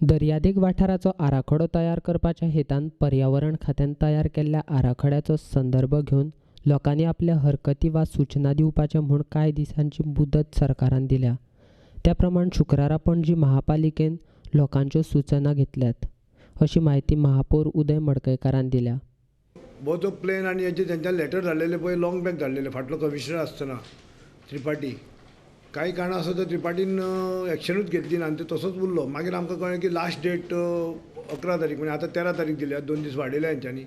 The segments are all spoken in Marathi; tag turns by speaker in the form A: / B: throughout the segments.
A: दर्यादेग वाठाराचो आराखडो तयार करपाच्या हेतान पर्यावरण खात्यान तयार केल्ल्या आराखड्याचो संदर्भ घेवन लोकांनी आपल्या हरकती वा सूचना दिवपाचे म्हूण कांय दिसांची मुदत सरकारान दिल्या। त्या प्रमाण शुक्रारा पणजी महापालिकेन लोकांच्यो सूचना घेतल्यात, अशी माहिती महापौर उदय मडकयकारान दिल्या।
B: जो प्लेन आणि याचे त्यांच्या लेटर धाडलेले पळय, लॉंग बॅक धाडलेले फाटलो कमिशनर आसतना त्रिपाठी। काही कारणां आसा तर त्रिपाठीन एक्शनूच घेतली ना, ते तसोच उरलो। मागीर आमकां कळ्ळें की लास्ट डेट 11 तारीख, म्हणजे आतां 13 तारीख दिल्या, 2 दीस वाडयल्या हेंच्यांनी।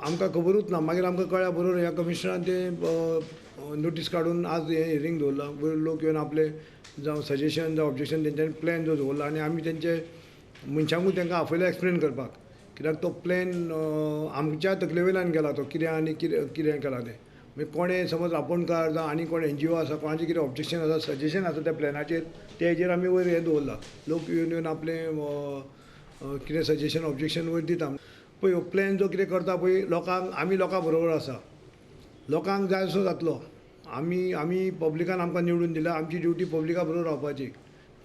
B: आमकां खबरूच ना। मागीर आमकां कळ्ळ्या बरोबर ह्या कमिशनरान ते नोटीस काडून आज हे हियरींग दवरला। लोक येवन आपले जावं सजेशन जावं ऑब्जेक्शन तेंच्यांनी प्लॅन जो दवरला आनी आमी तेंचे मनशांकूच तांकां आपयल्या एक्सप्लेन करपाक, कित्याक तो प्लॅन आमच्या तकले वयल्यान गेला तो कितें आनी कितें केलां तें। म्हणजे कोणें समज राबणकार जावं आनी कोण NGO आसा, कोणाचें कितें ऑब्जेक्शन आसा, सजेशन आसा त्या प्लॅनाचेर, ते हेजेर आमी वयर हें दवरला। लोक येवन येवन आपले कितें सजेशन ऑब्जेक्शन वयर दिता पळय। हो प्लॅन जो कितें करता पळय, लोकांक आमी लोकां बरोबर आसा। लोकांक जाय असो जातलो। आमी पब्लिकान आमकां निवडून दिला, आमची ड्युटी पब्लिका बरोबर रावपाची।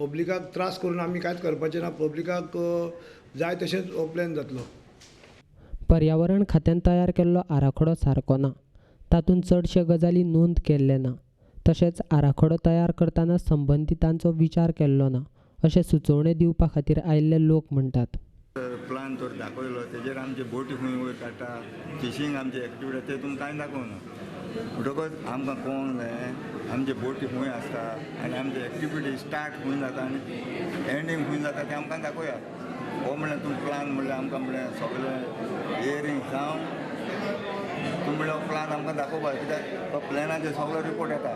B: पब्लिकाक त्रास करून आमी कांयच करपाचें ना। पब्लिकाक जाय तशेंच हो प्लॅन जातलो।
A: पर्यावरण खात्यान तयार केल्लो आराखडो सारको ना, तातूंत चडशे गजाली नोंद केल्ले ना, तशेंच आराखडो तयार करतना संबंधितांचो विचार केल्लो ना, अशें सुचोवण्यो दिवपा खातीर आयिल्ले लोक म्हणटात।
C: प्लान तर दाखयलो, तेजेर आमचे बोटी खंय वयर काडटा, फिशींग आमचे एक्टिविटी ते तुमकां कांय दाखोवना। म्हणटकच आमकां कळोंक जाय आमचे बोटी खंय आसता आनी आमची एक्टिविटी स्टार्ट खंय जाता आनी एंडींग खंय जाता तें आमकां दाखयात। हो म्हणल्यार तुमचो प्लान म्हणल्यार आमकां म्हणल्यार सगळें हियरींग जावन तुमी म्हणल्यार प्लान आमकां दाखोवपाक, कित्याक तो प्लॅनाचेर सगळो रिपोर्ट येता।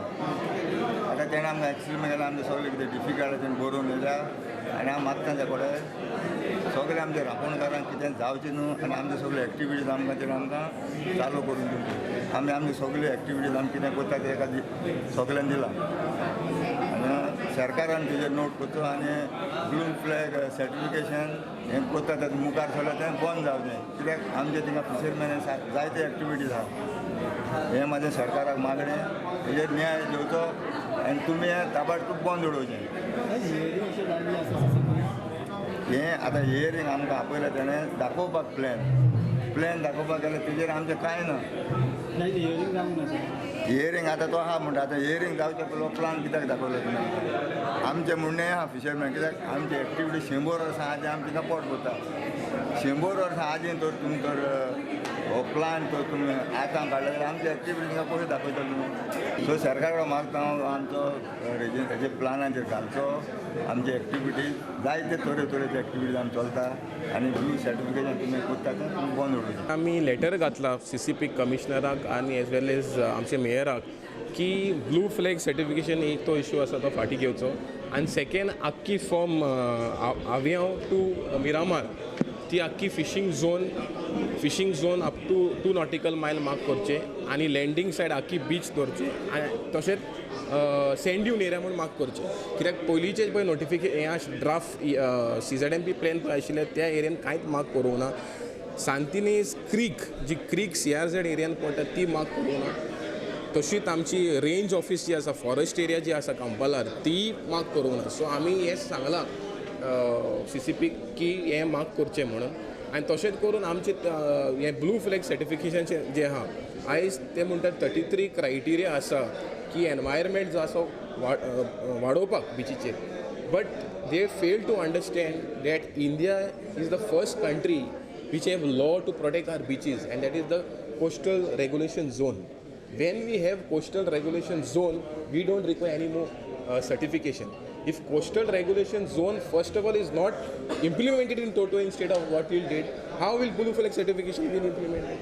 C: आतां तेणें आमकां एक्चुअली केलां, आमचें सगळें कितें डिफिकल्ट तेणें बरोवन येयल्या आनी हांव मागता ते कडेन सगळें आमच्या राखणकारांक कितें जावचें न्हू आनी आमचे सगळे एक्टिविटीज आमकां चालू करून दिवची। आमी सगळी एक्टिविटीज आमी कितें करता ते एका सगळ्यांक दिलां आनी सरकारान तेजेर नोट करचो आनी ब्लू फ्लॅग सर्टिफिकेशन हें करता तें मुखार सरलें तें बंद जावचें, कित्याक आमचे थिंगा फिशरमॅन जायते एक्टिविटीज आसा। हें म्हाजें सरकाराक मागणें, हेजेर न्याय घेवचो आनी तुमी हें ताबडतोब बंद उडोवचें। हें आतां हियरींग आमकां आपयलें तेणें दाखोवपाक प्लॅन दाखोवपाक गेल्यार तेजेर आमचें कांय ना। हियरींग आतां तो आहा म्हणटा, आतां हियरींग जावचें पयलो प्लान कित्याक दाखयलो तुमी? आमचें म्हणणें आहा फिशरमॅन, कित्याक आमची एक्टिविटी 100 वर्सां आदी आमी तिंगा पोट करता। 100 वर्सां आदी तर तुमी तर हो प्लान तर तुमी आतां काडला जाल्यार आमची एक्टिविटी तिंगा कशी दाखयतले तुमी? सो सरकाराक मागता हांव आमचो हेजे प्लानाचेर घालचो। आमची एक्टिविटी जायते तरेचे एक्टिविटीज आमी चलता आनी ब्लू सर्टिफिकेशन तुमी करता तें तुमी बंद उडोवचें।
D: आमी लेटर घातला CCP कमिशनराक आनी एज वेल एज आमचे मेयराक की ब्लू फ्लॅग सर्टिफिकेशन एक तो इश्यू आसा तो फाटीं घेवचो आनी सेकेंड आख्खी फ्रॉम आवियांव टू मिरामार ती आख्खी fishing zone up to 2 nautical mile mark करचे आनी लँडींग सायड आख्खी बीच दवरचे आनी तशेंच सँड ड्यून एरिया म्हणून मार्क करचे। कित्याक पयलींचे पळय नोटिफिकेशन ड्राफ्ट CZMP प्लॅन पळय आशिल्ले त्या एरियान कांयच मार्क करूंक ना। सांतिनेज क्रीक जी क्रीक CRZ एरियान पडटा ती मार्क करूंक ना। तशीच आमची रेंज ऑफिस जी आसा, फॉरेस्ट एरिया जी आसा कांपालार, ती मार्क करूंक ना। सो आमी हें सांगलां CCP की हें मार्क करचें म्हणून आनी तशेंच करून आमचे हें ब्लू फ्लॅग सर्टिफिकेशन जें आहा आयज ते म्हणटात 33 क्रायटेरिया आसा की एनवायरमेंट जो आसा वाडोवपाक बिचीचेर, but they fail to understand that India is the first country which have law to protect our beaches, and that is the coastal regulation zone. When we have coastal regulation zone, we don't require any more certification. If coastal regulation zone first of all is not implemented in toto instead of what we did, how will blue flag certification be implemented?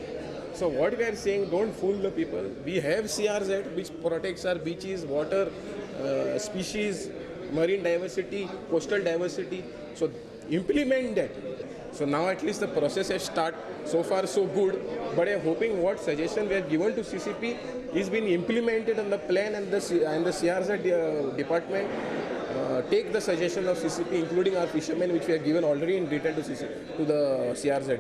D: So what we are saying, don't fool the people. We have CRZ which protects our beaches, water, species, marine diversity, coastal diversity. So implement that. So now at least the process has started. So far so good, but I'm hoping what suggestion we have given to CCP is being implemented on the plan, and the CRZ department take the suggestion of CCP, including our fishermen, which we have given already in return to the CRZ.